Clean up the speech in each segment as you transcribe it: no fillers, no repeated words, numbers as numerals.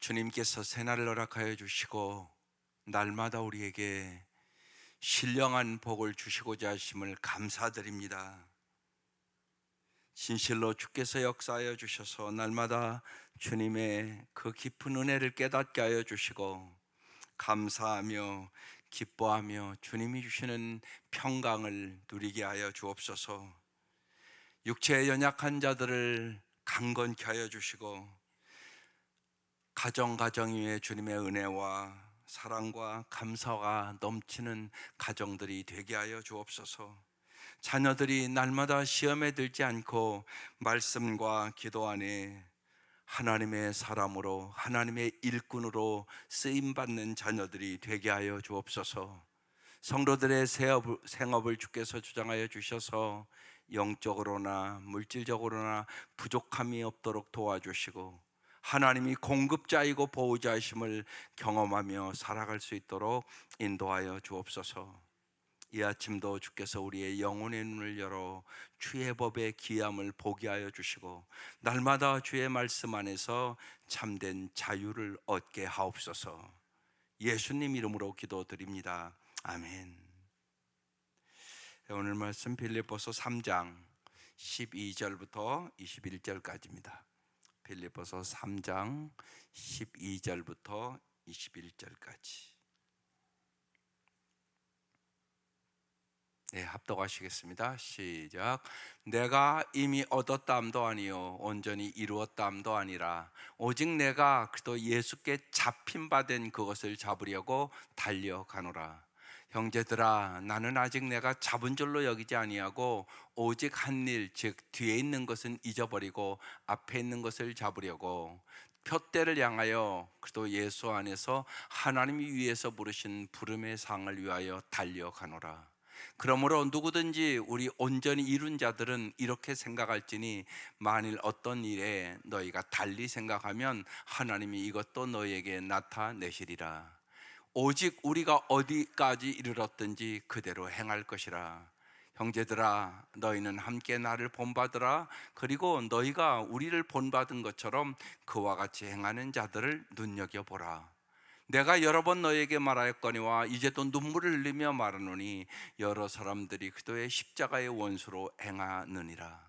주님께서 새날을 허락하여 주시고 날마다 우리에게 신령한 복을 주시고자 하심을 감사드립니다. 진실로 주께서 역사하여 주셔서 날마다 주님의 그 깊은 은혜를 깨닫게 하여 주시고 감사하며 기뻐하며 주님이 주시는 평강을 누리게 하여 주옵소서. 육체의 연약한 자들을 강건케 하여 주시고 가정 위에 주님의 은혜와 사랑과 감사가 넘치는 가정들이 되게 하여 주옵소서. 자녀들이 날마다 시험에 들지 않고 말씀과 기도 안에 하나님의 사람으로, 하나님의 일꾼으로 쓰임받는 자녀들이 되게 하여 주옵소서. 성도들의 생업을 주께서 주장하여 주셔서 영적으로나 물질적으로나 부족함이 없도록 도와주시고 하나님이 공급자이고 보호자이심을 경험하며 살아갈 수 있도록 인도하여 주옵소서. 이 아침도 주께서 우리의 영혼의 눈을 열어 주의 법의 귀함을 보게 하여 주시고 날마다 주의 말씀 안에서 참된 자유를 얻게 하옵소서. 예수님 이름으로 기도드립니다. 아멘. 오늘 말씀 빌립보서 3장 12절부터 21절까지입니다. 빌립보서 3장 12절부터 21절까지. 네, 합독하시겠습니다. 시작. 내가 이미 얻었다함도 아니요 온전히 이루었다함도 아니라 오직 내가 그리스도 예수께 잡힌 바 된 그것을 잡으려고 달려가노라. 형제들아, 나는 아직 내가 잡은 줄로 여기지 아니하고 오직 한 일, 즉 뒤에 있는 것은 잊어버리고 앞에 있는 것을 잡으려고 표대를 향하여 그리스도 예수 안에서 하나님이 위에서 부르신 부름의 상을 위하여 달려가노라. 그러므로 누구든지 우리 온전히 이룬 자들은 이렇게 생각할지니 만일 어떤 일에 너희가 달리 생각하면 하나님이 이것도 너희에게 나타내시리라. 오직 우리가 어디까지 이르렀든지 그대로 행할 것이라. 형제들아, 너희는 함께 나를 본받으라. 그리고 너희가 우리를 본받은 것처럼 그와 같이 행하는 자들을 눈여겨보라. 내가 여러 번 너에게 말하였거니와 이제 또 눈물을 흘리며 말하노니 여러 사람들이 그도의 십자가의 원수로 행하느니라.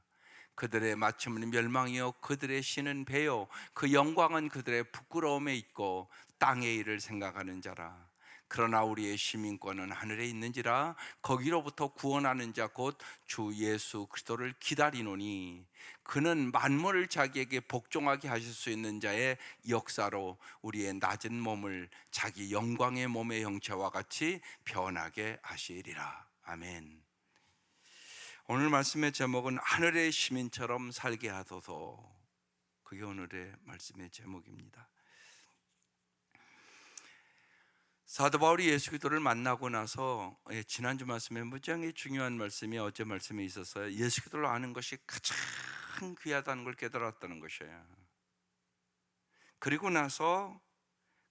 그들의 마침은 멸망이요 그들의 신은 배요 그 영광은 그들의 부끄러움에 있고 땅의 일을 생각하는 자라. 그러나 우리의 시민권은 하늘에 있는지라 거기로부터 구원하는 자 곧 주 예수 그리스도를 기다리노니 그는 만물을 자기에게 복종하게 하실 수 있는 자의 역사로 우리의 낮은 몸을 자기 영광의 몸의 형체와 같이 변하게 하시리라. 아멘. 오늘 말씀의 제목은 하늘의 시민처럼 살게 하소서. 그게 오늘의 말씀의 제목입니다. 사도 바울이 예수 그리스도를 만나고 나서 지난주 말씀에 무지하게 중요한 말씀이 어제 말씀에 있었어요. 예수 그리스도를 아는 것이 가장 귀하다는 걸 깨달았다는 것이에요. 그리고 나서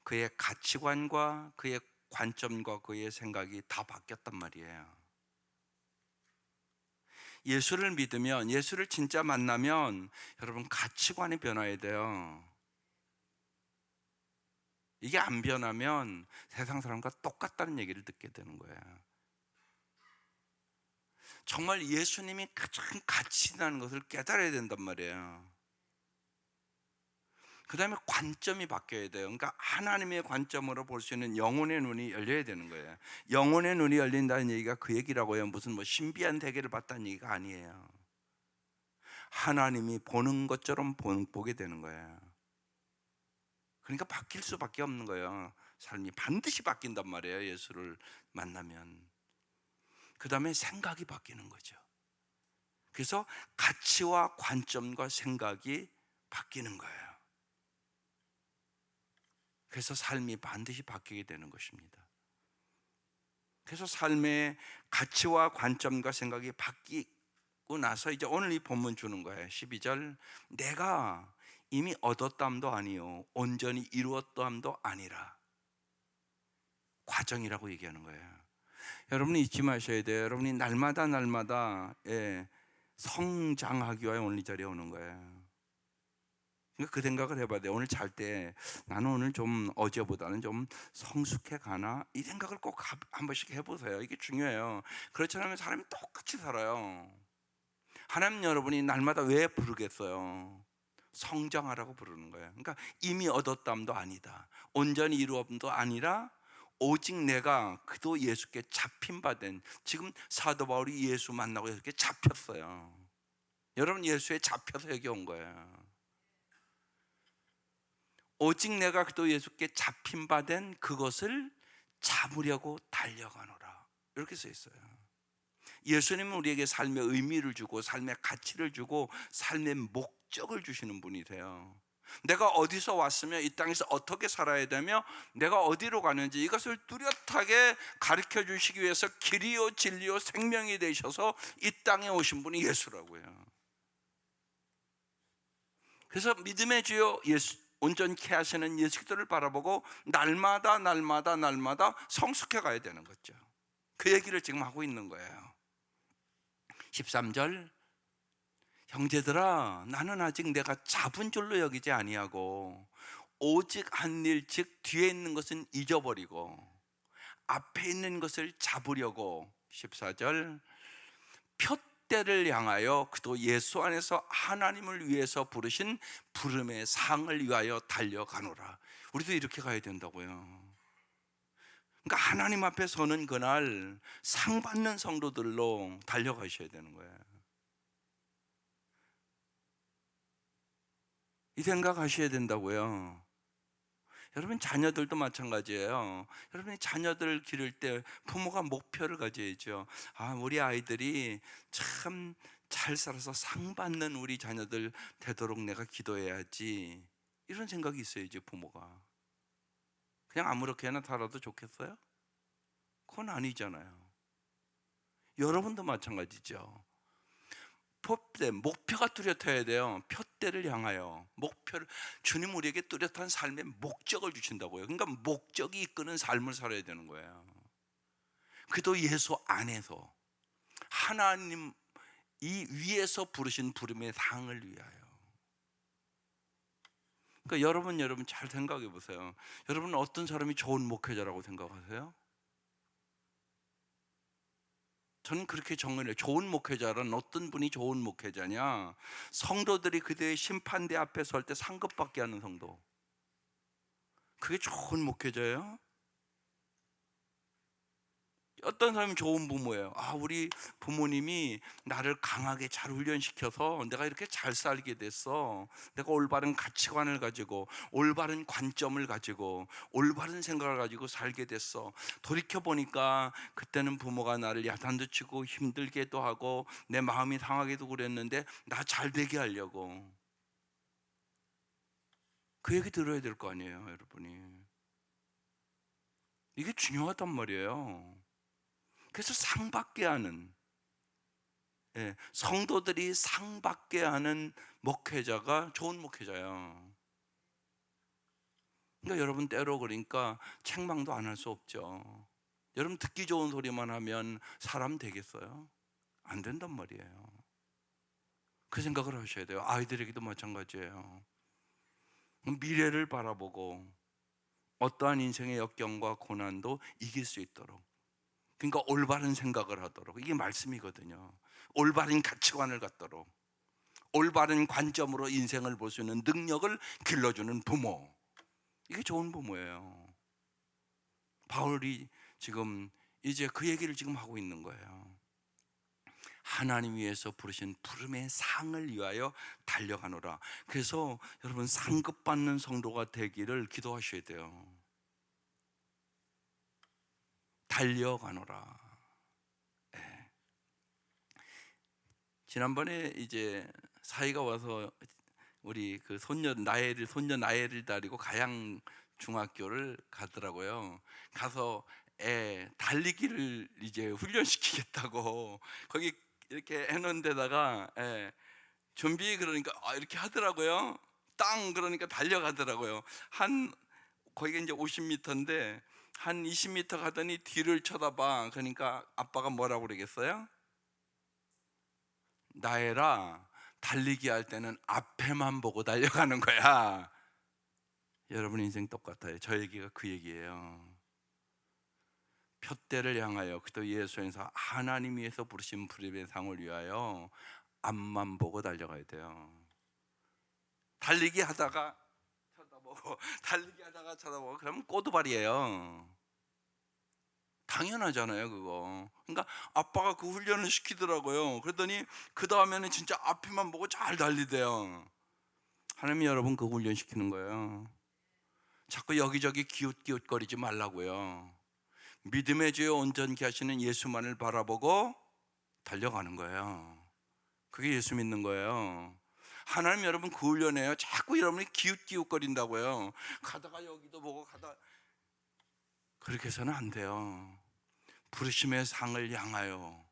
그의 가치관과 그의 관점과 그의 생각이 다 바뀌었단 말이에요. 예수를 믿으면, 예수를 진짜 만나면 여러분 가치관이 변화해야 돼요. 이게 안 변하면 세상 사람과 똑같다는 얘기를 듣게 되는 거예요. 정말 예수님이 가장 가치 있는 것을 깨달아야 된단 말이에요. 그 다음에 관점이 바뀌어야 돼요. 그러니까 하나님의 관점으로 볼 수 있는 영혼의 눈이 열려야 되는 거예요. 영혼의 눈이 열린다는 얘기가 그 얘기라고요. 무슨 신비한 대계를 봤다는 얘기가 아니에요. 하나님이 보는 것처럼 보게 되는 거예요. 그러니까 바뀔 수밖에 없는 거예요. 삶이 반드시 바뀐단 말이에요. 예수를 만나면. 그 다음에 생각이 바뀌는 거죠. 그래서 가치와 관점과 생각이 바뀌는 거예요. 그래서 삶이 반드시 바뀌게 되는 것입니다. 그래서 삶의 가치와 관점과 생각이 바뀌고 나서 이제 오늘 이 본문 주는 거예요. 12절. 내가 이미 얻었다함도 아니요 온전히 이루었다함도 아니라. 과정이라고 얘기하는 거예요. 여러분이 잊지 마셔야 돼요. 여러분이 날마다 성장하기 위해 오늘 이 자리에 오는 거예요. 그러니까 그 생각을 해봐야 돼. 오늘 잘 때 나는 오늘 좀 어제보다는 좀 성숙해 가나, 이 생각을 꼭 한 번씩 해보세요. 이게 중요해요. 그렇지 않으면 사람이 똑같이 살아요. 하나님 여러분이 날마다 왜 부르겠어요? 성장하라고 부르는 거예요. 그러니까 이미 얻었담도 아니다, 온전히 이루었담도 아니라 오직 내가 그도 예수께 잡힌 바 된, 지금 사도 바울이 예수 만나고 이렇게 잡혔어요. 여러분 예수에 잡혀서 여기 온 거예요. 오직 내가 그도 예수께 잡힌 바 된 그것을 잡으려고 달려가노라, 이렇게 써 있어요. 예수님은 우리에게 삶의 의미를 주고 삶의 가치를 주고 삶의 목적을 주시는 분이세요. 내가 어디서 왔으며 이 땅에서 어떻게 살아야 되며 내가 어디로 가는지 이것을 뚜렷하게 가르쳐 주시기 위해서 길이요 진리요 생명이 되셔서 이 땅에 오신 분이 예수라고요. 그래서 믿음의 주요 예수, 온전케 하시는 예수 그리스도를 바라보고 날마다 성숙해 가야 되는 거죠. 그 얘기를 지금 하고 있는 거예요. 13절, 형제들아 나는 아직 내가 잡은 줄로 여기지 아니하고 오직 한 일, 즉 뒤에 있는 것은 잊어버리고 앞에 있는 것을 잡으려고, 14절, 표대를 향하여 그도 예수 안에서 하나님을 위해서 부르신 부름의 상을 위하여 달려가노라. 우리도 이렇게 가야 된다고요. 그러니까 하나님 앞에 서는 그날 상 받는 성도들로 달려가셔야 되는 거예요. 이 생각하셔야 된다고요. 여러분 자녀들도 마찬가지예요. 여러분이 자녀들 기를 때 부모가 목표를 가져야죠. 아, 우리 아이들이 참 잘 살아서 상 받는 우리 자녀들 되도록 내가 기도해야지, 이런 생각이 있어야지. 부모가 그냥 아무렇게나 살아도 좋겠어요? 그건 아니잖아요. 여러분도 마찬가지죠. 표대, 목표가 뚜렷해야 돼요. 표대를 향하여 목표를, 주님 우리에게 뚜렷한 삶의 목적을 주신다고요. 그러니까 목적이 이끄는 삶을 살아야 되는 거예요. 그도 예수 안에서 하나님 이 위에서 부르신 부름의 상을 위하여. 그러니까 여러분 잘 생각해 보세요. 여러분은 어떤 사람이 좋은 목회자라고 생각하세요? 저는 그렇게 정의를 해요. 좋은 목회자란 어떤 분이 좋은 목회자냐? 성도들이 그들의 심판대 앞에 설 때 상급받게 하는 성도, 그게 좋은 목회자예요? 어떤 사람이 좋은 부모예요? 아, 우리 부모님이 나를 강하게 잘 훈련시켜서 내가 이렇게 잘 살게 됐어. 내가 올바른 가치관을 가지고 올바른 관점을 가지고 올바른 생각을 가지고 살게 됐어. 돌이켜보니까 그때는 부모가 나를 야단도 치고 힘들게도 하고 내 마음이 상하게도 그랬는데 나 잘 되게 하려고. 그 얘기 들어야 될 거 아니에요, 여러분이. 이게 중요하단 말이에요. 그래서 상 받게 하는, 성도들이 상 받게 하는 목회자가 좋은 목회자예요. 그러니까 여러분 때로 그러니까 책망도 안 할 수 없죠. 여러분 듣기 좋은 소리만 하면 사람 되겠어요? 안 된단 말이에요. 그 생각을 하셔야 돼요. 아이들에게도 마찬가지예요. 미래를 바라보고 어떠한 인생의 역경과 고난도 이길 수 있도록, 그러니까 올바른 생각을 하도록, 이게 말씀이거든요. 올바른 가치관을 갖도록 올바른 관점으로 인생을 볼 수 있는 능력을 길러주는 부모, 이게 좋은 부모예요. 바울이 지금 이제 그 얘기를 지금 하고 있는 거예요. 하나님 위해서 부르신 부름의 상을 위하여 달려가노라. 그래서 여러분 상급받는 성도가 되기를 기도하셔야 돼요. 달려가노라. 네. 지난번에 이제 사이가 와서 우리 그 손녀 나혜를 데리고 가양 중학교를 가더라고요. 가서 애 달리기를 이제 훈련시키겠다고 거기 이렇게 해놓은 데다가 준비 그러니까 이렇게 하더라고요. 땅 그러니까 달려가더라고요. 한 거기가 이제 50m인데 한 20m 가더니 뒤를 쳐다봐. 그러니까 아빠가 뭐라고 그러겠어요? 나혜라, 달리기 할 때는 앞에만 보고 달려가는 거야. 여러분 인생 똑같아요. 저 얘기가 그 얘기예요. 표대를 향하여, 또 예수에서 하나님 위해서 부르신 부름의 상을 위하여 앞만 보고 달려가야 돼요. 달리기 하다가 쳐다보고 달리기 하다가 쳐다보고 그러면 꼬두발이에요. 당연하잖아요 그거. 그러니까 아빠가 그 훈련을 시키더라고요. 그랬더니 그 다음에는 진짜 앞에만 보고 잘 달리대요. 하나님이 여러분 그 훈련 시키는 거예요. 자꾸 여기저기 기웃기웃거리지 말라고요. 믿음의 주여 온전케 하시는 예수만을 바라보고 달려가는 거예요. 그게 예수 믿는 거예요. 하나님 여러분 그 훈련해요. 자꾸 여러분이 기웃기웃거린다고요. 가다가 여기도 보고 가다, 그렇게 해서는 안 돼요. 부르심의 상을 향하여,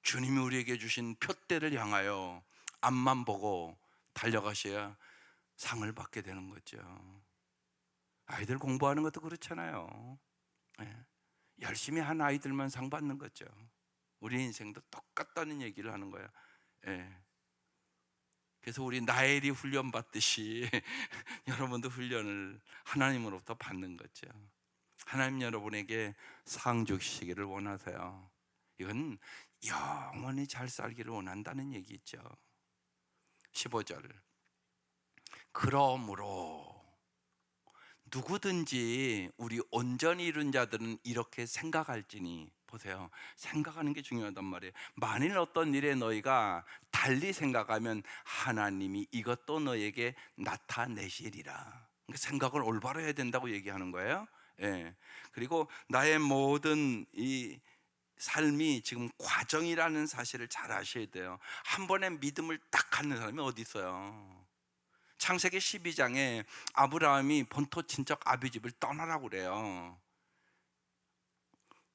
주님이 우리에게 주신 표대를 향하여 앞만 보고 달려가셔야 상을 받게 되는 거죠. 아이들 공부하는 것도 그렇잖아요. 열심히 한 아이들만 상 받는 거죠. 우리 인생도 똑같다는 얘기를 하는 거예요. 그래서 우리 나엘이 훈련 받듯이 여러분도 훈련을 하나님으로부터 받는 거죠. 하나님 여러분에게 상 주시기를 원하세요. 이건 영원히 잘 살기를 원한다는 얘기죠. 15절, 그러므로 누구든지 우리 온전히 이룬 자들은 이렇게 생각할지니, 보세요. 생각하는 게 중요하단 말이에요. 만일 어떤 일에 너희가 달리 생각하면 하나님이 이것도 너에게 나타내시리라. 그러니까 생각을 올바로 해야 된다고 얘기하는 거예요. 그리고 나의 모든 이 삶이 지금 과정이라는 사실을 잘 아셔야 돼요. 한 번에 믿음을 딱 갖는 사람이 어디 있어요? 창세기 12장에 아브라함이 본토 친척 아비집을 떠나라고 그래요.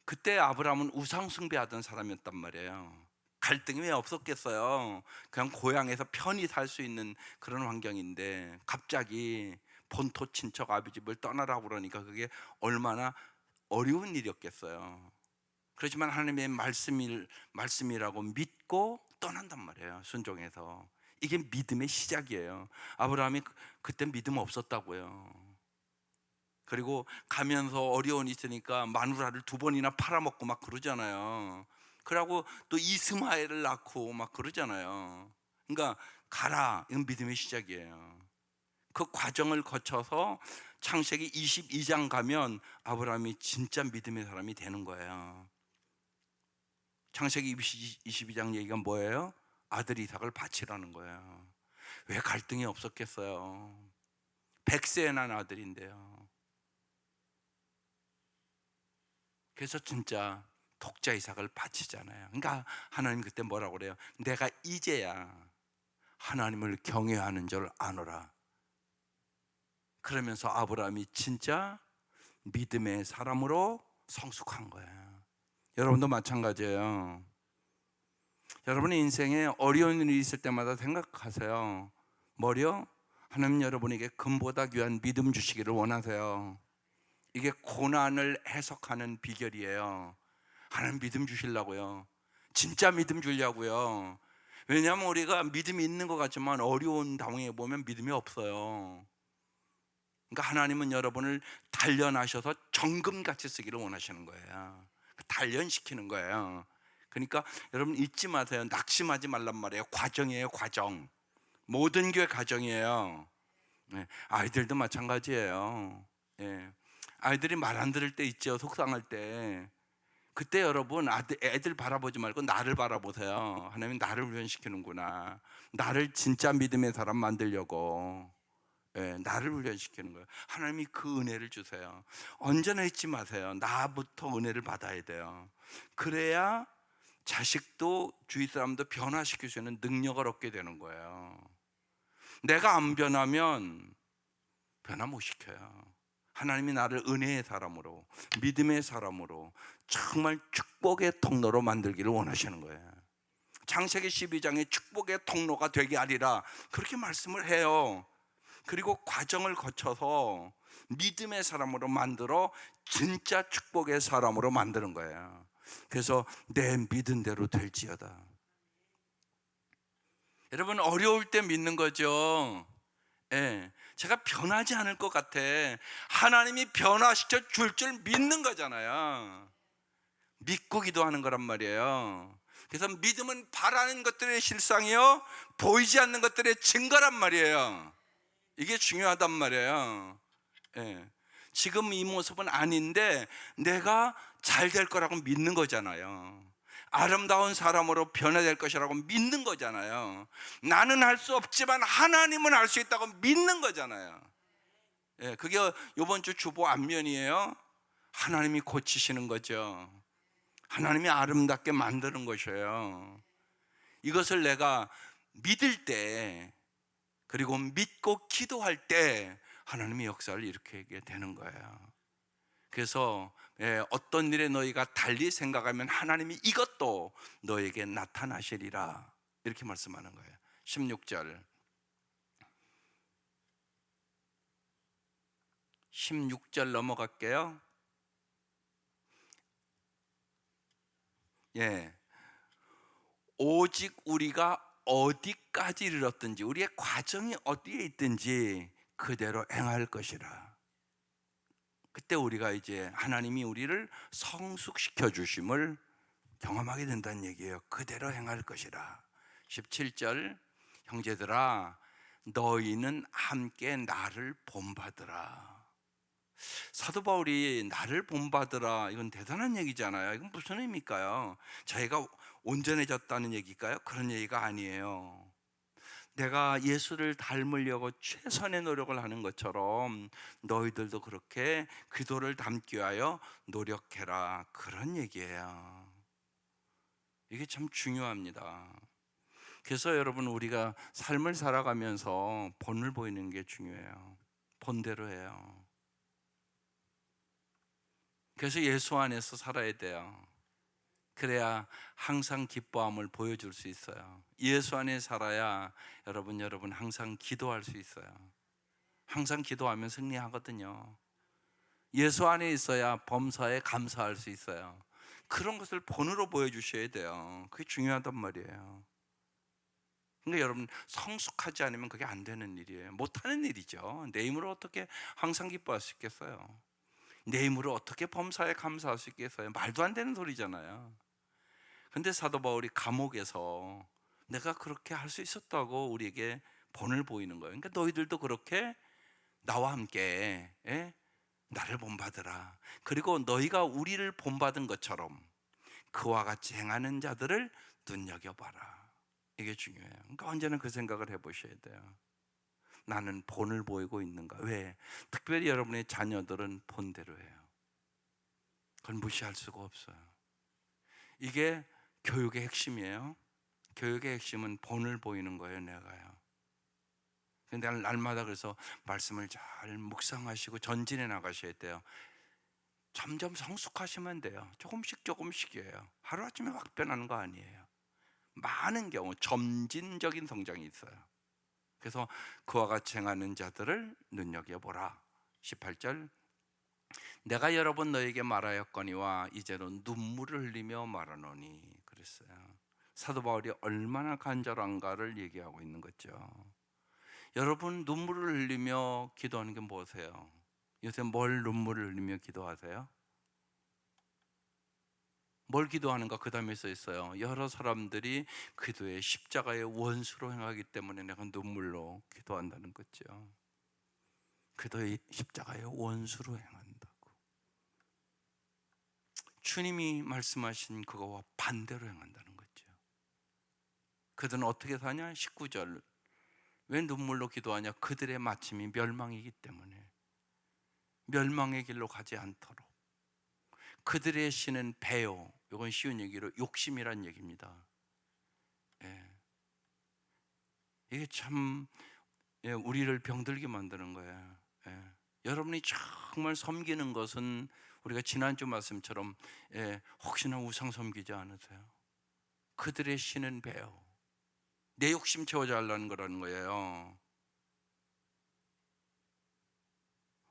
그때 아브라함은 우상 숭배하던 사람이었단 말이에요. 갈등이 왜 없었겠어요? 그냥 고향에서 편히 살 수 있는 그런 환경인데 갑자기 본토 친척 아비집을 떠나라고 그러니까 그게 얼마나 어려운 일이었겠어요. 그렇지만 하나님의 말씀이라고 믿고 떠난단 말이에요. 순종해서. 이게 믿음의 시작이에요. 아브라함이 그때 믿음 없었다고요. 그리고 가면서 어려움이 있으니까 마누라를 2번이나 팔아먹고 막 그러잖아요. 그러고 또 이스마엘을 낳고 막 그러잖아요. 그러니까 가라, 이건 믿음의 시작이에요. 그 과정을 거쳐서 창세기 22장 가면 아브라함이 진짜 믿음의 사람이 되는 거예요. 창세기 22장 얘기가 뭐예요? 아들 이삭을 바치라는 거예요. 왜 갈등이 없었겠어요? 100세에 난 아들인데요. 그래서 진짜 독자 이삭을 바치잖아요. 그러니까 하나님 그때 뭐라고 그래요? 내가 이제야 하나님을 경외하는 줄 아노라. 그러면서 아브라함이 진짜 믿음의 사람으로 성숙한 거예요. 여러분도 마찬가지예요. 여러분의 인생에 어려운 일이 있을 때마다 생각하세요. 뭐요? 하나님 여러분에게 금보다 귀한 믿음 주시기를 원하세요. 이게 고난을 해석하는 비결이에요. 하나님 믿음 주시려고요. 진짜 믿음 주려고요. 왜냐하면 우리가 믿음이 있는 것 같지만 어려운 상황에 보면 믿음이 없어요. 그러니까 하나님은 여러분을 단련하셔서 정금같이 쓰기를 원하시는 거예요. 단련시키는 거예요. 그러니까 여러분 잊지 마세요. 낙심하지 말란 말이에요. 과정이에요, 과정. 모든 교회 과정이에요. 아이들도 마찬가지예요. 아이들이 말 안 들을 때 있죠. 속상할 때. 그때 여러분 애들 바라보지 말고 나를 바라보세요. 하나님 나를 훈련시키는구나. 나를 진짜 믿음의 사람 만들려고. 나를 훈련시키는 거예요. 하나님이 그 은혜를 주세요. 언제나 잊지 마세요. 나부터 은혜를 받아야 돼요. 그래야 자식도 주위 사람도 변화시킬 수 있는 능력을 얻게 되는 거예요. 내가 안 변하면 변화 못 시켜요. 하나님이 나를 은혜의 사람으로, 믿음의 사람으로, 정말 축복의 통로로 만들기를 원하시는 거예요. 창세기 12장에 축복의 통로가 되게 하리라 그렇게 말씀을 해요. 그리고 과정을 거쳐서 믿음의 사람으로 만들어 진짜 축복의 사람으로 만드는 거예요. 그래서 내 믿은 대로 될지어다. 여러분, 어려울 때 믿는 거죠. 예, 제가 변하지 않을 것 같아. 하나님이 변화시켜 줄 믿는 거잖아요. 믿고 기도하는 거란 말이에요. 그래서 믿음은 바라는 것들의 실상이요, 보이지 않는 것들의 증거란 말이에요. 이게 중요하단 말이에요. 예. 지금 이 모습은 아닌데 내가 잘 될 거라고 믿는 거잖아요. 아름다운 사람으로 변화될 것이라고 믿는 거잖아요. 나는 할 수 없지만 하나님은 할 수 있다고 믿는 거잖아요. 예, 그게 이번 주 주보 안면이에요. 하나님이 고치시는 거죠. 하나님이 아름답게 만드는 것이에요. 이것을 내가 믿을 때, 그리고 믿고 기도할 때 하나님의 역사를 일으키게 되는 거예요. 그래서 어떤 일에 너희가 달리 생각하면 하나님이 이것도 너에게 나타나시리라, 이렇게 말씀하는 거예요. 16절 16절 넘어갈게요. 예, 오직 우리가 어디까지 이르렀든지, 우리의 과정이 어디에 있든지 그대로 행할 것이라. 그때 우리가 이제 하나님이 우리를 성숙시켜 주심을 경험하게 된다는 얘기예요. 그대로 행할 것이라. 17절, 형제들아 너희는 함께 나를 본받으라. 사도 바울이 나를 본받으라, 이건 대단한 얘기잖아요. 이건 무슨 의미일까요? 자기가 온전해졌다는 얘기일까요? 그런 얘기가 아니에요. 내가 예수를 닮으려고 최선의 노력을 하는 것처럼 너희들도 그렇게 기도를 담기 위하여 노력해라, 그런 얘기예요. 이게 참 중요합니다. 그래서 여러분, 우리가 삶을 살아가면서 본을 보이는 게 중요해요. 본대로 해요. 그래서 예수 안에서 살아야 돼요. 그래야 항상 기뻐함을 보여줄 수 있어요. 예수 안에 살아야 여러분 항상 기도할 수 있어요. 항상 기도하면 승리하거든요. 예수 안에 있어야 범사에 감사할 수 있어요. 그런 것을 본으로 보여주셔야 돼요. 그게 중요하단 말이에요. 그러니까 여러분, 성숙하지 않으면 그게 안 되는 일이에요. 못하는 일이죠. 내 힘으로 어떻게 항상 기뻐할 수 있겠어요? 내 힘으로 어떻게 범사에 감사할 수 있겠어요? 말도 안 되는 소리잖아요. 근데 사도 바울이 감옥에서 내가 그렇게 할 수 있었다고 우리에게 본을 보이는 거예요. 그러니까 너희들도 그렇게 나와 함께 나를 본받으라. 그리고 너희가 우리를 본받은 것처럼 그와 같이 행하는 자들을 눈여겨봐라. 이게 중요해요. 그러니까 언제나 그 생각을 해보셔야 돼요. 나는 본을 보이고 있는가? 왜? 특별히 여러분의 자녀들은 본대로 해요. 그걸 무시할 수가 없어요. 이게 교육의 핵심이에요. 교육의 핵심은 본을 보이는 거예요. 내가요. 근데 날마다 그래서 말씀을 잘 묵상하시고 전진해 나가셔야 돼요. 점점 성숙하시면 돼요. 조금씩이에요. 하루아침에 확 변하는 거 아니에요. 많은 경우 점진적인 성장이 있어요. 그래서 그와 같이 행하는 자들을 눈여겨보라. 18절, 내가 여러 번 너에게 말하였거니와 이제로 눈물을 흘리며 말하노니, 그랬어요. 사도 바울이 얼마나 간절한가를 얘기하고 있는 거죠. 여러분, 눈물을 흘리며 기도하는 게 뭐세요? 요새 뭘 눈물을 흘리며 기도하세요? 뭘 기도하는가? 그 다음에 써 있어요. 여러 사람들이 기도에 십자가의 원수로 행하기 때문에 내가 눈물로 기도한다는 거죠. 기도의 십자가의 원수로 행한다고. 주님이 말씀하신 그거와 반대로 행한다는 거죠. 그들은 어떻게 사냐? 19절, 왜 눈물로 기도하냐? 그들의 마침이 멸망이기 때문에, 멸망의 길로 가지 않도록. 그들의 신은 배요. 이건 쉬운 얘기로 욕심이란 얘기입니다. 예. 이게 참 우리를 병들게 만드는 거예요. 예. 여러분이 정말 섬기는 것은 우리가 지난주 말씀처럼 혹시나 우상 섬기지 않으세요? 그들의 신은 배요. 내 욕심 채워져 하려는 거라는 거예요.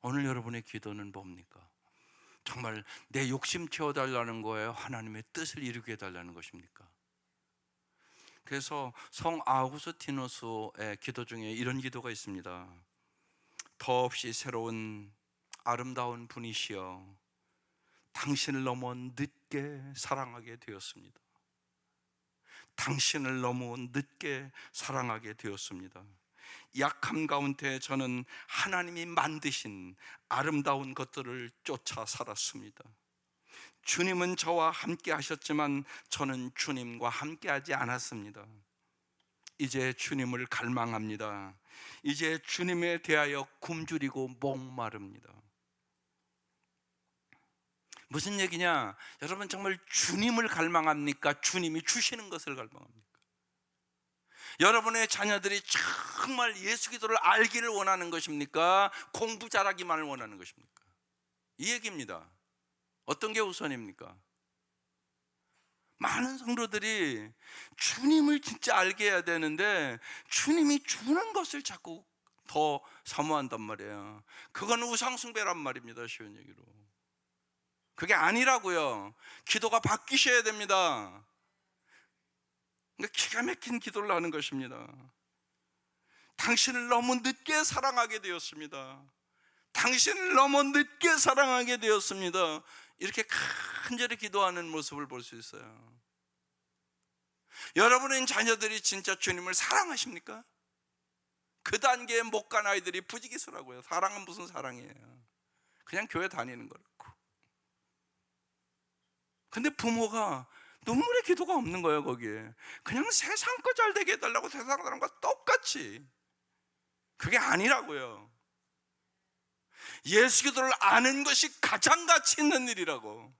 오늘 여러분의 기도는 뭡니까? 정말 내 욕심 채워달라는 거예요? 하나님의 뜻을 이루게 해달라는 것입니까? 그래서 성 아우구스티누스의 기도 중에 이런 기도가 있습니다. 더없이 새로운 아름다운 분이시여, 당신을 너무 늦게 사랑하게 되었습니다. 당신을 너무 늦게 사랑하게 되었습니다. 약함 가운데 저는 하나님이 만드신 아름다운 것들을 쫓아 살았습니다. 주님은 저와 함께 하셨지만 저는 주님과 함께 하지 않았습니다. 이제 주님을 갈망합니다. 이제 주님에 대하여 굶주리고 목마릅니다. 무슨 얘기냐? 여러분, 정말 주님을 갈망합니까? 주님이 주시는 것을 갈망합니까? 여러분의 자녀들이 정말 예수 기도를 알기를 원하는 것입니까? 공부 잘하기만을 원하는 것입니까? 이 얘기입니다. 어떤 게 우선입니까? 많은 성도들이 주님을 진짜 알게 해야 되는데 주님이 주는 것을 자꾸 더 사모한단 말이에요. 그건 우상숭배란 말입니다. 쉬운 얘기로. 그게 아니라고요. 기도가 바뀌셔야 됩니다. 그러니까 기가 막힌 기도를 하는 것입니다. 당신을 너무 늦게 사랑하게 되었습니다. 당신을 너무 늦게 사랑하게 되었습니다. 이렇게 간절히 기도하는 모습을 볼 수 있어요. 여러분의 자녀들이 진짜 주님을 사랑하십니까? 그 단계에 못 간 아이들이 부지기수라고요. 사랑은 무슨 사랑이에요? 그냥 교회 다니는 거라고. 근데 부모가 눈물의 기도가 없는 거예요. 거기에 그냥 세상 거 잘 되게 해달라고 세상 사람과 똑같이. 그게 아니라고요. 예수 기도를 아는 것이 가장 가치 있는 일이라고.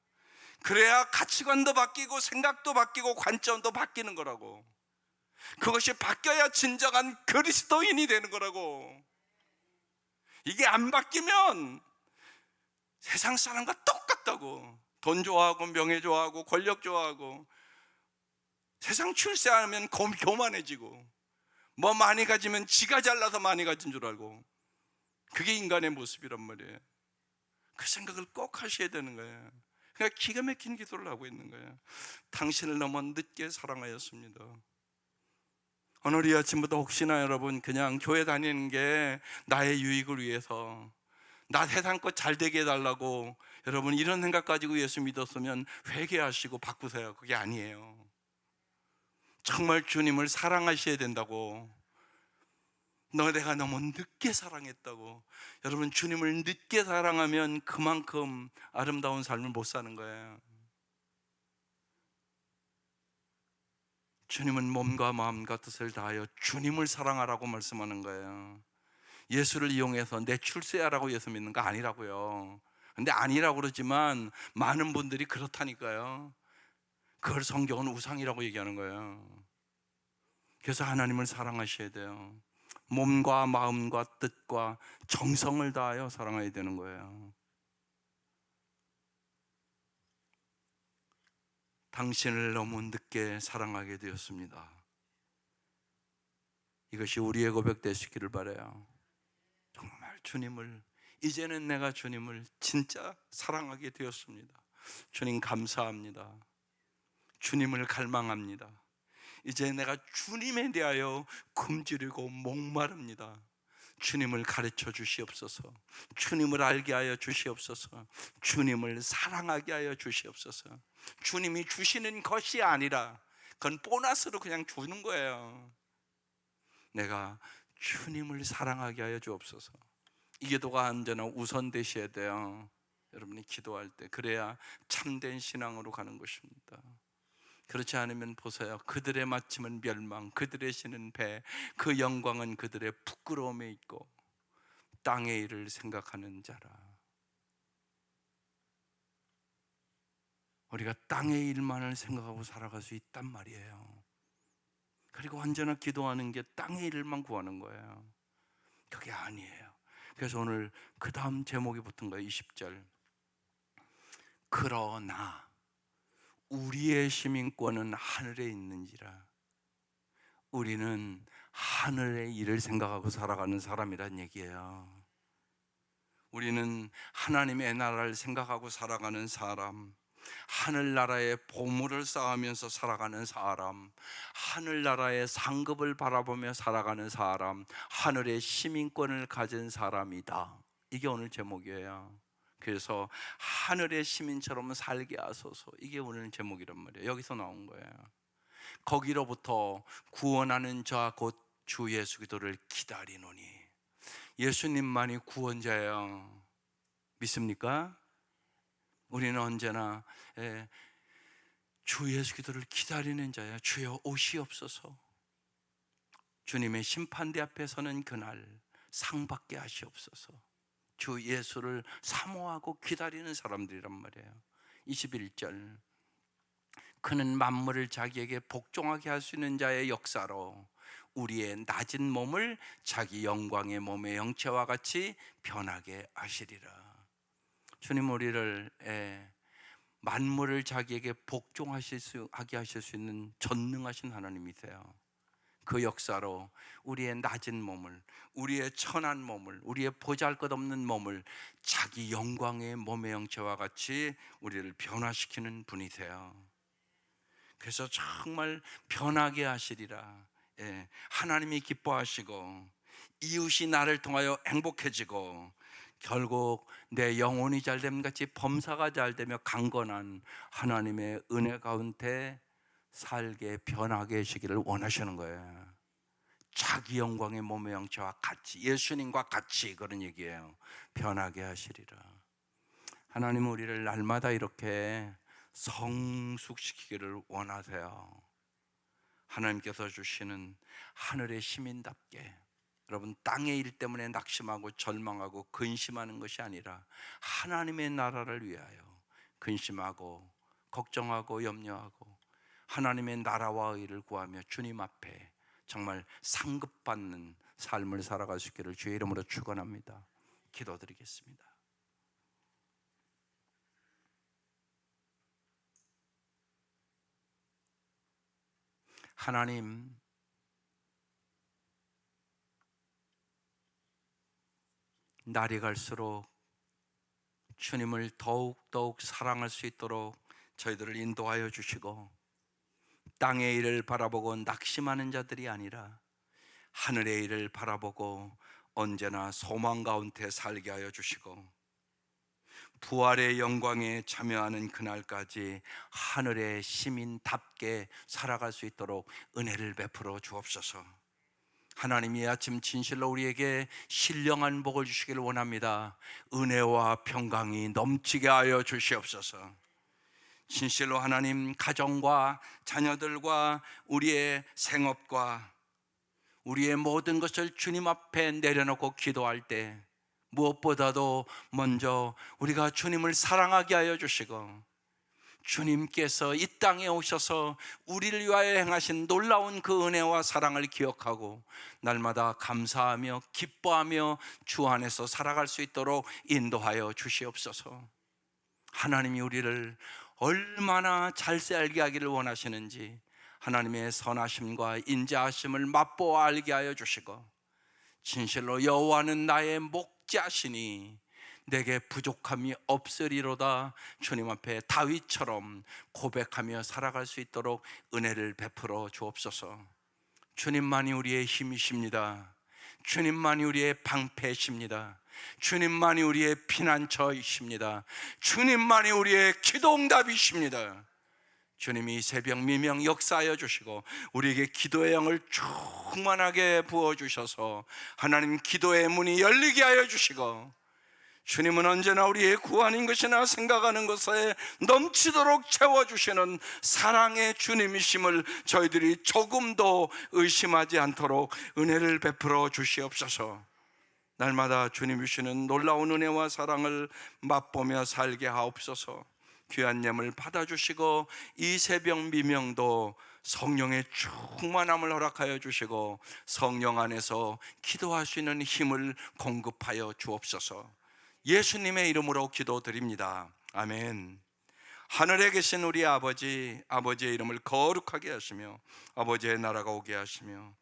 그래야 가치관도 바뀌고 생각도 바뀌고 관점도 바뀌는 거라고. 그것이 바뀌어야 진정한 그리스도인이 되는 거라고. 이게 안 바뀌면 세상 사람과 똑같다고. 돈 좋아하고 명예 좋아하고 권력 좋아하고 세상 출세하면 교만해지고 뭐 많이 가지면 지가 잘나서 많이 가진 줄 알고. 그게 인간의 모습이란 말이에요. 그 생각을 꼭 하셔야 되는 거예요. 그러니까 기가 막힌 기도를 하고 있는 거예요. 당신을 너무 늦게 사랑하였습니다. 오늘 이 아침부터 혹시나 여러분 그냥 교회 다니는 게 나의 유익을 위해서 나 세상 것 잘 되게 해달라고 여러분 이런 생각 가지고 예수 믿었으면 회개하시고 바꾸세요. 그게 아니에요. 정말 주님을 사랑하셔야 된다고. 내가 너무 늦게 사랑했다고. 여러분, 주님을 늦게 사랑하면 그만큼 아름다운 삶을 못 사는 거예요. 주님은 몸과 마음과 뜻을 다하여 주님을 사랑하라고 말씀하는 거예요. 예수를 이용해서 내 출세하라고 예수 믿는 거 아니라고요. 근데 아니라고 그러지만 많은 분들이 그렇다니까요. 그걸 성경은 우상이라고 얘기하는 거예요. 그래서 하나님을 사랑하셔야 돼요. 몸과 마음과 뜻과 정성을 다하여 사랑해야 되는 거예요. 당신을 너무 늦게 사랑하게 되었습니다. 이것이 우리의 고백 되시기를 바라요. 정말 주님을, 이제는 내가 주님을 진짜 사랑하게 되었습니다. 주님 감사합니다. 주님을 갈망합니다. 이제 내가 주님에 대하여 굶주리고 목마릅니다. 주님을 가르쳐 주시옵소서. 주님을 알게 하여 주시옵소서. 주님을 사랑하게 하여 주시옵소서. 주님이 주시는 것이 아니라 그건 보너스로 그냥 주는 거예요. 내가 주님을 사랑하게 하여 주옵소서. 이 기도가 언제나 우선 되셔야 돼요. 여러분이 기도할 때. 그래야 참된 신앙으로 가는 것입니다. 그렇지 않으면 보세요. 그들의 마침은 멸망, 그들의 신은 배, 그 영광은 그들의 부끄러움에 있고 땅의 일을 생각하는 자라. 우리가 땅의 일만을 생각하고 살아갈 수 있단 말이에요. 그리고 언제나 기도하는 게 땅의 일만 구하는 거예요. 그게 아니에요. 그래서 오늘 그 다음 제목이 붙은 거예요. 20절. 그러나 우리의 시민권은 하늘에 있는지라. 우리는 하늘의 일을 생각하고 살아가는 사람이란 얘기예요. 우리는 하나님의 나라를 생각하고 살아가는 사람, 하늘나라의 보물을 쌓으면서 살아가는 사람, 하늘나라의 상급을 바라보며 살아가는 사람, 하늘의 시민권을 가진 사람이다. 이게 오늘 제목이에요. 그래서 하늘의 시민처럼 살게 하소서, 이게 오늘 제목이란 말이에요. 여기서 나온 거예요. 거기로부터 구원하는 자 곧 주 예수 그리스도를 기다리노니. 예수님만이 구원자예요. 믿습니까? 우리는 언제나 주 예수 그리스도를 기다리는 자야. 주여 오시옵소서. 주님의 심판대 앞에 서는 그날 상 받게 하시옵소서. 주 예수를 사모하고 기다리는 사람들이란 말이에요. 21절, 그는 만물을 자기에게 복종하게 할 수 있는 자의 역사로 우리의 낮은 몸을 자기 영광의 몸의 형체와 같이 변하게 하시리라. 주님 우리를 만물을 자기에게 복종하게 하실 수 있는 전능하신 하나님이세요. 그 역사로 우리의 낮은 몸을, 우리의 천한 몸을, 우리의 보잘것없는 몸을 자기 영광의 몸의 형체와 같이 우리를 변화시키는 분이세요. 그래서 정말 변하게 하시리라. 하나님이 기뻐하시고 이웃이 나를 통하여 행복해지고 결국 내 영혼이 잘됨 같이 범사가 잘되며 강건한 하나님의 은혜 가운데 살게 변하게 하시기를 원하시는 거예요. 자기 영광의 몸의 형체와 같이, 예수님과 같이, 그런 얘기예요. 변하게 하시리라. 하나님은 우리를 날마다 이렇게 성숙시키기를 원하세요. 하나님께서 주시는 하늘의 시민답게, 여러분, 땅의 일 때문에 낙심하고 절망하고 근심하는 것이 아니라 하나님의 나라를 위하여 근심하고 걱정하고 염려하고 하나님의 나라와 의를 구하며 주님 앞에 정말 상급받는 삶을 살아갈 수 있기를 주의 이름으로 축원합니다. 기도드리겠습니다. 하나님, 날이 갈수록 주님을 더욱더욱 사랑할 수 있도록 저희들을 인도하여 주시고, 땅의 일을 바라보고 낙심하는 자들이 아니라 하늘의 일을 바라보고 언제나 소망 가운데 살게 하여 주시고, 부활의 영광에 참여하는 그날까지 하늘의 시민답게 살아갈 수 있도록 은혜를 베풀어 주옵소서. 하나님이 이 아침 진실로 우리에게 신령한 복을 주시기를 원합니다. 은혜와 평강이 넘치게 하여 주시옵소서. 진실로 하나님, 가정과 자녀들과 우리의 생업과 우리의 모든 것을 주님 앞에 내려놓고 기도할 때 무엇보다도 먼저 우리가 주님을 사랑하게 하여 주시고, 주님께서 이 땅에 오셔서 우리를 위하여 행하신 놀라운 그 은혜와 사랑을 기억하고 날마다 감사하며 기뻐하며 주 안에서 살아갈 수 있도록 인도하여 주시옵소서. 하나님이 우리를 얼마나 잘 살게 하기를 원하시는지 하나님의 선하심과 인자하심을 맛보아 알게 하여 주시고, 진실로 여호와는 나의 목자시니 내게 부족함이 없으리로다 주님 앞에 다윗처럼 고백하며 살아갈 수 있도록 은혜를 베풀어 주옵소서. 주님만이 우리의 힘이십니다. 주님만이 우리의 방패이십니다. 주님만이 우리의 피난처이십니다. 주님만이 우리의 기도응답이십니다. 주님이 새벽 미명 역사하여 주시고 우리에게 기도의 영을 충만하게 부어주셔서 하나님 기도의 문이 열리게 하여 주시고, 주님은 언제나 우리의 구원인 것이나 생각하는 것에 넘치도록 채워주시는 사랑의 주님이심을 저희들이 조금도 의심하지 않도록 은혜를 베풀어 주시옵소서. 날마다 주님 주시는 놀라운 은혜와 사랑을 맛보며 살게 하옵소서. 귀한 예물 받아주시고 이 새벽 미명도 성령의 충만함을 허락하여 주시고 성령 안에서 기도할 수 있는 힘을 공급하여 주옵소서. 예수님의 이름으로 기도드립니다. 아멘. 하늘에 계신 우리 아버지, 아버지의 이름을 거룩하게 하시며 아버지의 나라가 오게 하시며